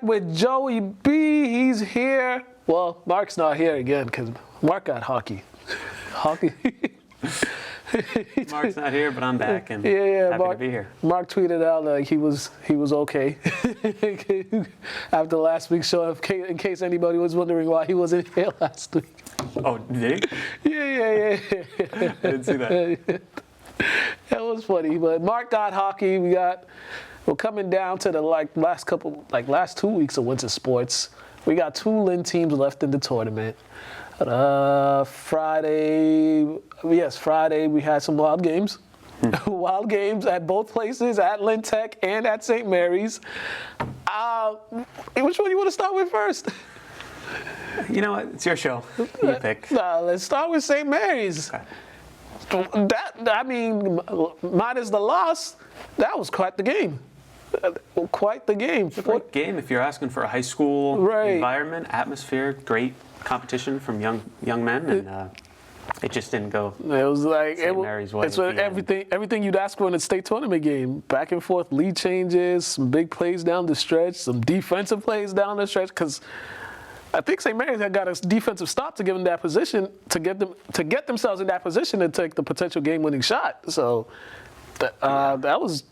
with Joey B. He's here. Well, Mark's not here again because Mark got hockey. Mark's not here, but I'm back and happy Mark, to be here. Mark tweeted out like he was okay after last week's show. In case anybody was wondering why he wasn't here last week. Oh, did he? Yeah. I didn't see that. That was funny, but Mark got hockey. We're coming down to the last 2 weeks of winter sports. We got 2 Lynn teams left in the tournament. Friday we had some wild games. Wild games at both places, at Lynn Tech and at St. Mary's. Which one do you want to start with first? You know what? It's your show. You pick. Let's start with St. Mary's. Okay. Minus the loss, that was quite the game. Quite the game. It's a great game if you're asking for a high school environment, atmosphere, great competition from young men, and it just didn't go. It was like St. Mary's way. It's everything you'd ask for in a state tournament game. Back and forth lead changes, some big plays down the stretch, some defensive plays down the stretch. Because I think St. Mary's had got a defensive stop to give them that position to get themselves in that position to take the potential game-winning shot. So that was.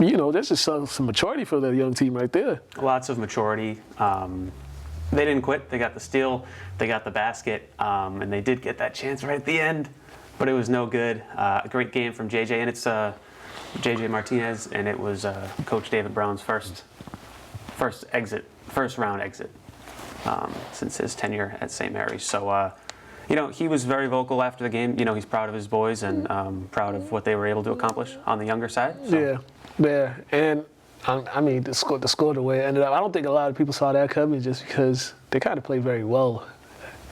There's just some maturity for the young team right there. Lots of maturity. They didn't quit. They got the steal. They got the basket. And they did get that chance right at the end, but it was no good. A great game from JJ, and it's JJ Martinez, and it was Coach David Brown's first round exit since his tenure at St. Mary's. So, he was very vocal after the game. He's proud of his boys and proud of what they were able to accomplish on the younger side. So. Yeah, and the score the way it ended up, I don't think a lot of people saw that coming just because they kind of played very well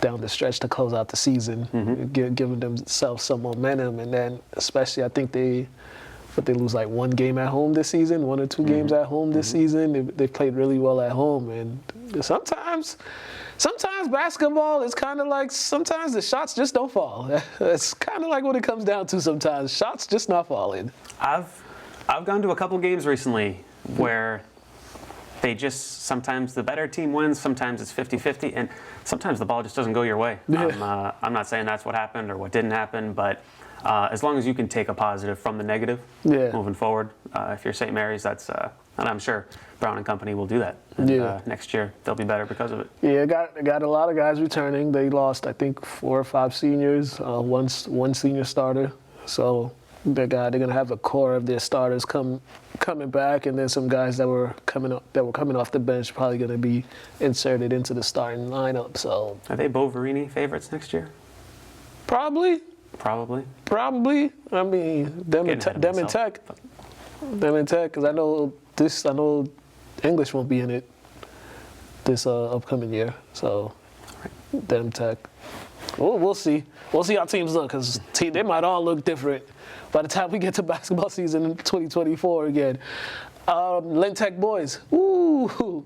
down the stretch to close out the season, giving themselves some momentum. And then especially I think they lose like 1 game at home this season, 1 or 2 games at home this season. They played really well at home. And sometimes basketball is kind of like sometimes the shots just don't fall. It's kind of like what it comes down to sometimes. Shots just not falling. I've gone to a couple games recently where sometimes the better team wins, sometimes it's 50-50, and sometimes the ball just doesn't go your way. Yeah. I'm not saying that's what happened or what didn't happen, but as long as you can take a positive from the negative moving forward, if you're St. Mary's, that's and I'm sure Brown and company will do that. And, next year they'll be better because of it. Yeah, got a lot of guys returning. They lost, I think, 4 or 5 seniors, one senior starter. So they're gonna have a core of their starters coming back, and then some guys that were coming off the bench probably gonna be inserted into the starting lineup. So are they Boverini favorites next year? Probably. I mean, them and Tech, because I know English won't be in it this upcoming year. So them Tech. We'll see. We'll see how teams look, because they might all look different by the time we get to basketball season in 2024 again. Lynn Tech boys. Ooh.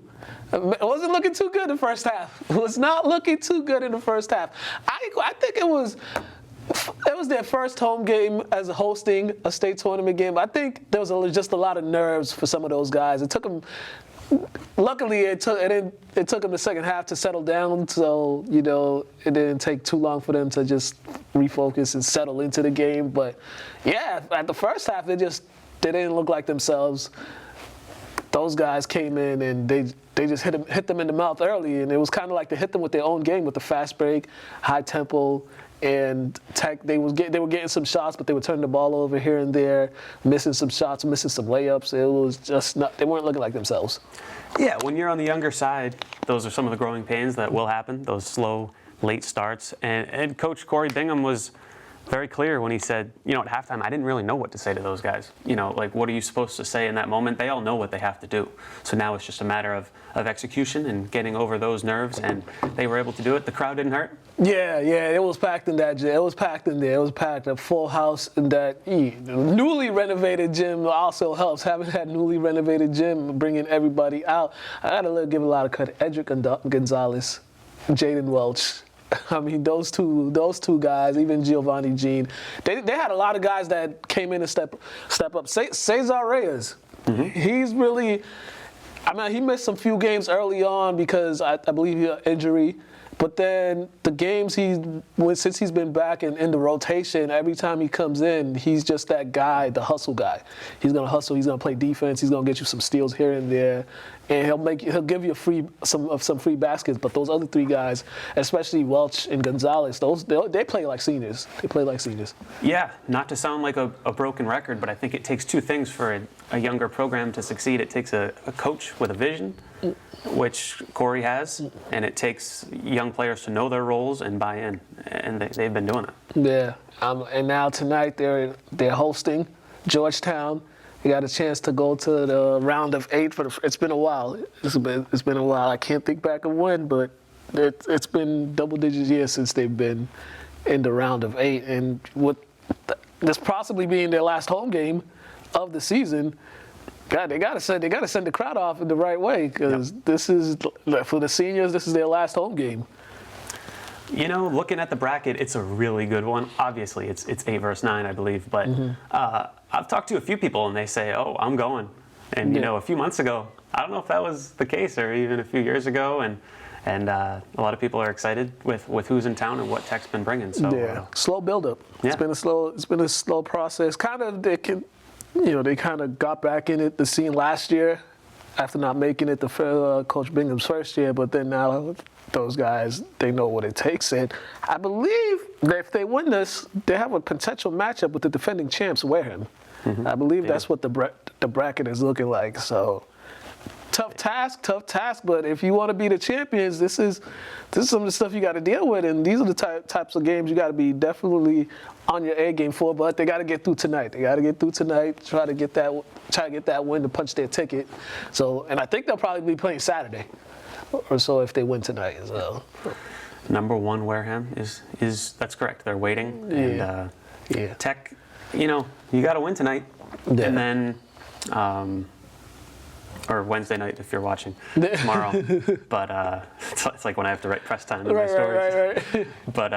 It wasn't looking too good in the first half. It was not looking too good in the first half. I think it was their first home game as hosting a state tournament game. I think there was just a lot of nerves for some of those guys. It took them. Luckily, it took them the second half to settle down, so it didn't take too long for them to just refocus and settle into the game. But yeah, at the first half, they didn't look like themselves. Those guys came in and they just hit them in the mouth early, and it was kind of like they hit them with their own game with the fast break, high tempo. And Tech, they were getting some shots, but they were turning the ball over here and there, missing some shots, missing some layups. It was just they weren't looking like themselves. Yeah, when you're on the younger side, those are some of the growing pains that will happen, those slow, late starts. And Coach Corey Bingham was very clear when he said, at halftime, I didn't really know what to say to those guys. What are you supposed to say in that moment? They all know what they have to do. So now it's just a matter of execution and getting over those nerves, and they were able to do it. The crowd didn't hurt. Yeah, it was packed in that gym. It was packed in there. It was packed, a full house in that newly renovated gym also helps. Having that newly renovated gym, bringing everybody out. I got to give a lot of credit. Edric Gonzalez, Jaden Welch. I mean, those two guys, even Giovanni Jean, they had a lot of guys that came in and step up. Cesar Reyes, he's really, I mean, he missed some few games early on because I believe he had an injury. But then the games since he's been back in the rotation, every time he comes in, he's just that guy, the hustle guy. He's gonna hustle. He's gonna play defense. He's gonna get you some steals here and there, and he'll give you some free baskets. But those other three guys, especially Welch and Gonzalez, they play like seniors. They play like seniors. Yeah, not to sound like a broken record, but I think it takes two things for a younger program to succeed. It takes a coach with a vision, which Corey has, and it takes young players to know their roles and buy in, and they've been doing it. Yeah, and now tonight they're hosting Georgetown. They got a chance to go to the round of 8 it's been a while. It's been a while. I can't think back of when, but it's been double-digit years since they've been in the round of 8, and with this possibly being their last home game of the season. God, they gotta send the crowd off in the right way because This is for the seniors. This is their last home game. You know, looking at the bracket, it's a really good one. Obviously, it's 8 versus 9, I believe. But I've talked to a few people, and they say, "Oh, I'm going." And you know, a few months ago, I don't know if that was the case, or even a few years ago. And a lot of people are excited with who's in town and what Tech's been bringing. So slow build-up. Yeah. It's been a slow process. They kind of got back in it the scene last year after not making it Coach Bingham's first year, but then now those guys, they know what it takes. And I believe that if they win this, they have a potential matchup with the defending champs, Wareham. I believe that's what the bracket is looking like. So tough task, but if you want to be the champions, this is some of the stuff you got to deal with, and these are the types of games you got to be definitely on your A game for. But they got to get through tonight. Try to get that win to punch their ticket. So, and I think they'll probably be playing Saturday or so if they win tonight as well. Number 1 Wareham is that's correct. They're waiting. And Tech, you got to win tonight, and then. Or Wednesday night if you're watching tomorrow. But it's like when I have to write press time in my stories. Right. But,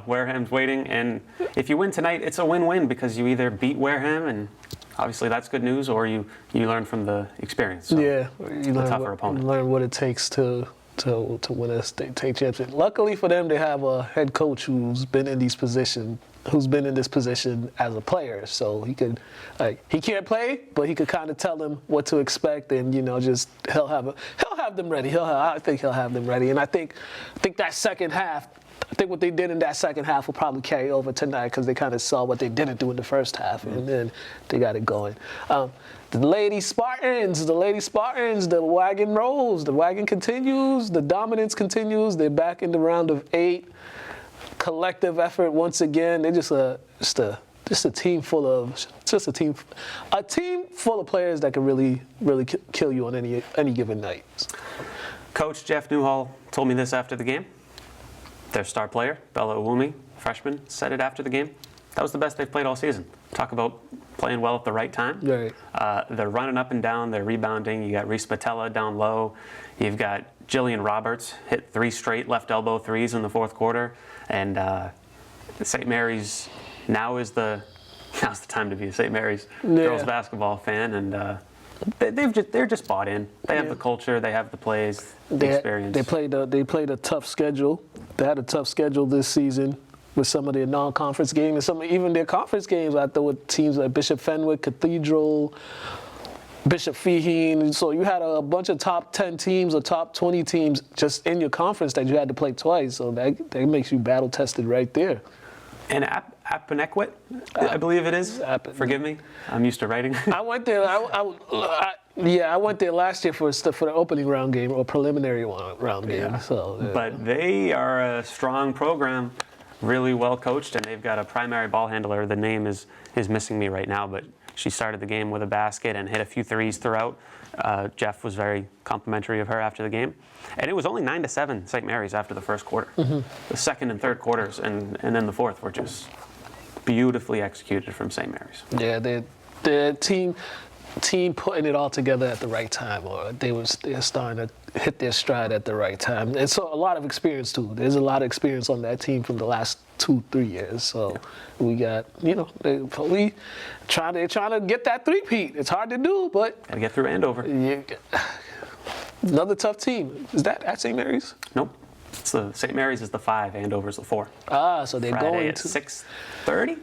Wareham's waiting. And if you win tonight, it's a win-win because you either beat Wareham, and obviously that's good news, or you learn from the experience. So you learn tougher opponent. You learn what it takes to win a state championship. Luckily for them, they have a head coach who's been in this position as a player, so he can't play, but he could kind of tell them what to expect, and he'll have them ready. I think he'll have them ready, and I think that second half. I think what they did in that second half will probably carry over tonight because they kind of saw what they didn't do in the first half, and then they got it going. The Lady Spartans, the wagon rolls. The wagon continues. The dominance continues. They're back in the round of 8. Collective effort once again. They're just a team full of players that can really kill you on any given night. Coach Jeff Newhall told me this after the game. Their star player, Bella Uwumi, freshman, said it after the game. That was the best they've played all season. Talk about playing well at the right time. Right. They're running up and down. They're rebounding. You got Reese Patella down low. You've got Jillian Roberts hit 3 straight left elbow threes in the fourth quarter. And St. Mary's now's the time to be a St. Mary's girls basketball fan, and they're just bought in. They have the culture, they have the plays, the experience. They played a tough schedule. They had a tough schedule this season with some of their non-conference games and even their conference games. I thought with teams like Bishop Fenwick, Cathedral, Bishop Faheen. So you had a bunch of top 10 teams or top 20 teams just in your conference that you had to play twice. So that makes you battle tested right there. And Apponequet, I believe it is. Forgive me, I'm used to writing. I went there. I went there last year for the opening round game or preliminary round game. Yeah. So, But they are a strong program, really well coached, and they've got a primary ball handler. The name is missing me right now, but she started the game with a basket and hit a few threes throughout. Jeff was very complimentary of her after the game. And it was only 9-7 St. Mary's after the first quarter. The second and third quarters and then the fourth were just beautifully executed from St. Mary's. Yeah, the team putting it all together at the right time, or they're starting hit their stride at the right time. And so a lot of experience too. There's a lot of experience on that team from the last 2-3 years. So we got, they're trying to get that three-peat. It's hard to do, but gotta get through Andover. Yeah, another tough team. Is that at St. Mary's? Nope. St. Mary's is the 5, Andover's the 4. So they're Friday going at to 6:30.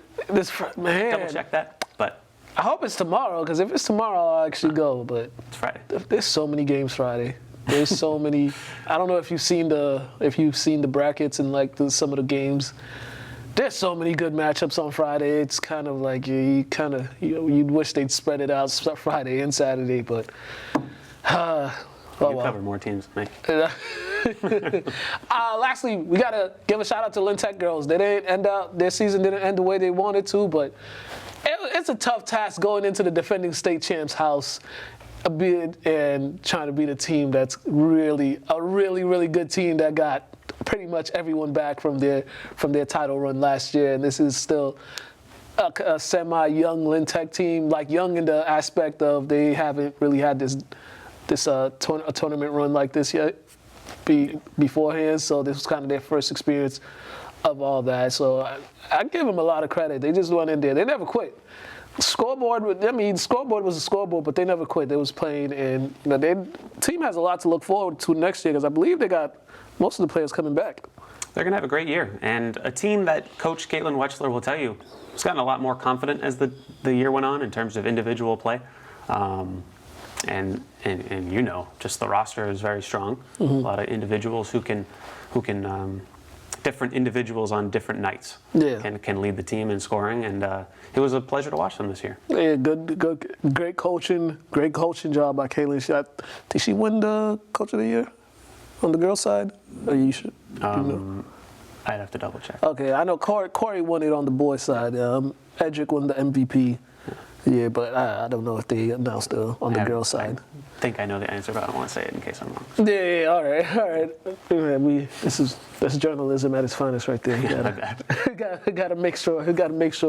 Man, Double check that, but I hope it's tomorrow, because if it's tomorrow, I'll actually go. But it's Friday. There's so many games Friday. There's so many. I don't know if you've seen the brackets and like some of the games. There's so many good matchups on Friday. It's kind of like you'd wish they'd spread it out Friday and Saturday, but. Cover more teams than me. Lastly, we gotta give a shout out to Lynn Tech girls. Their season didn't end the way they wanted to, but it's a tough task going into the defending state champs' house and trying to beat a team that's really good team that got pretty much everyone back from their title run last year, and this is still a semi-young Lynn Tech team, like young in the aspect of they haven't really had this tournament run like this yet beforehand, so this was kind of their first experience of all that. So I give them a lot of credit. They just went in there. They never quit. Scoreboard was a scoreboard, but they never quit. They was playing, and their team has a lot to look forward to next year, because I believe they got most of the players coming back. They're going to have a great year, and a team that Coach Caitlin Wechsler will tell you has gotten a lot more confident as the year went on in terms of individual play. And just the roster is very strong. A lot of individuals who can different individuals on different nights can lead the team in scoring, and it was a pleasure to watch them this year. Yeah, good, great coaching job by Kaylee. Did she win the Coach of the Year on the girls' side? Or you should. I'd have to double check. Okay, I know Corey won it on the boys' side. Edric won the MVP. Yeah, but I don't know if they announced it on the girls' side. I think I know the answer, but I don't want to say it in case I'm wrong. Yeah, all right. Man, that's journalism at its finest right there. You gotta make sure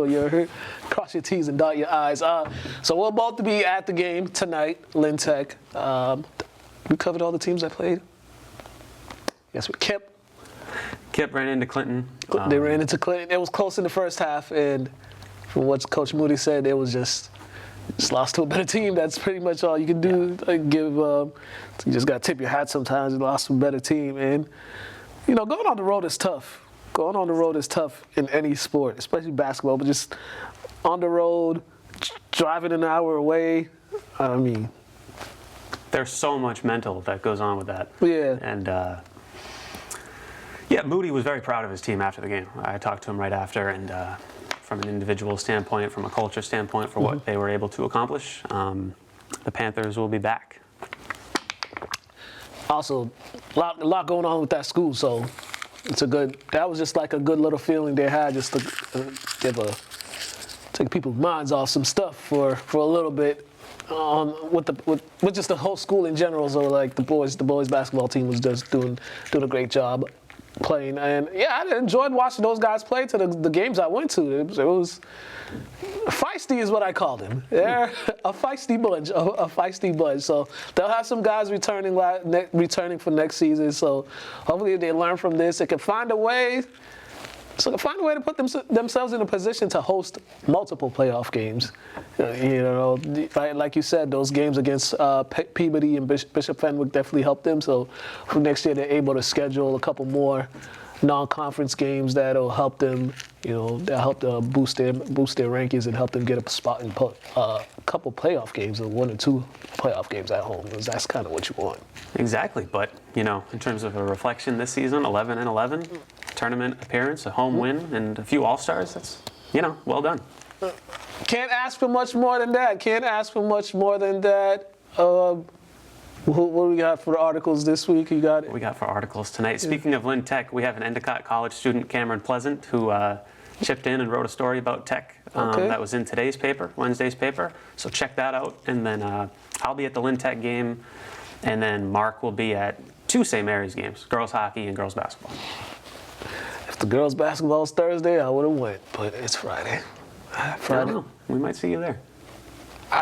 you cross your T's and dot your I's. So we'll both be at the game tonight, Lynn Tech. We covered all the teams that played. Yes, with Kip ran into Clinton. They ran into Clinton. It was close in the first half, and from what Coach Moody said, it was just lost to a better team. That's pretty much all you can do. You just got to tip your hat sometimes. You lost to a better team. And, going on the road is tough. Going on the road is tough in any sport, especially basketball. But just on the road, driving an hour away, I mean. There's so much mental that goes on with that. Yeah. And, Moody was very proud of his team after the game. I talked to him right after, and from an individual standpoint, from a culture standpoint, for what they were able to accomplish, the Panthers will be back. Also, a lot going on with that school, so that was just like a good little feeling they had, just to take people's minds off some stuff for a little bit, with just the whole school in general. So like the boys basketball team was just doing a great job playing, and I enjoyed watching those guys play to the games I went to. It was feisty, is what I called them. They're a feisty bunch. So they'll have some guys returning for next season. So hopefully they learn from this. They can find a way. So find a way to put themselves in a position to host multiple playoff games. Like you said, those games against Peabody and Bishop Fenwick definitely helped them. So for next year, they're able to schedule a couple more non-conference games that'll help them. They'll help boost their rankings and help them get a spot in a couple playoff games, or 1 or 2 playoff games at home, because that's kind of what you want. Exactly, but in terms of a reflection this season, 11-11. Tournament appearance, a home win, and a few All-Stars. That's, well done. Can't ask for much more than that. What do we got for the articles this week? You got it? What we got for articles tonight. Speaking of Lynn Tech, we have an Endicott College student, Cameron Pleasant, who chipped in and wrote a story about Tech that was in today's paper, Wednesday's paper. So check that out. And then I'll be at the Lynn Tech game, and then Mark will be at 2 St. Mary's games, girls hockey and girls basketball. If the girls' basketball is Thursday, I would have went, but it's Friday. I don't know. We might see you there.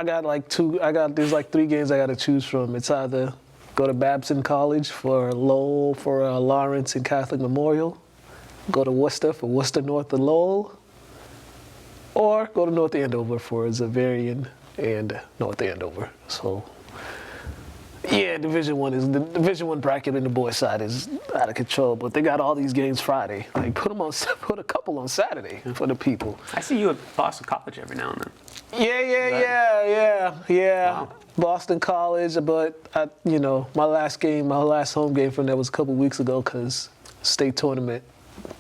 There's like 3 games I got to choose from. It's either Go to Babson College for Lowell for Lawrence and Catholic Memorial. Go to Worcester for Worcester North and Lowell. Or go to North Andover for Xaverian and North Andover. So, yeah, Division One bracket in the boys' side is out of control. But they got all these games Friday. Like put a couple on Saturday for the people. I see you at Boston College every now and then. Yeah. Wow. Boston College, but my last home game from there was a couple weeks ago because state tournament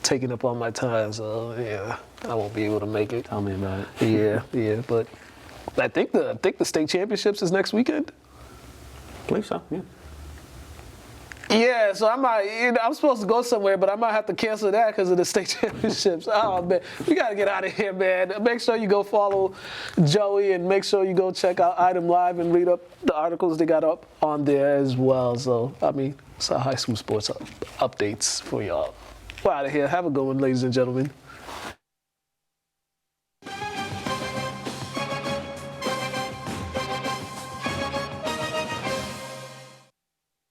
taking up all my time. So yeah, I won't be able to make it. Tell me about it. Yeah, but I think the state championships is next weekend. I believe so. Yeah. Yeah, so I might, I'm supposed to go somewhere, but I might have to cancel that because of the state championships. Oh, man, we got to get out of here, man. Make sure you go follow Joey and make sure you go check out Item Live and read up the articles they got up on there as well. So, it's our high school sports updates for y'all. We're out of here. Have a good one, ladies and gentlemen.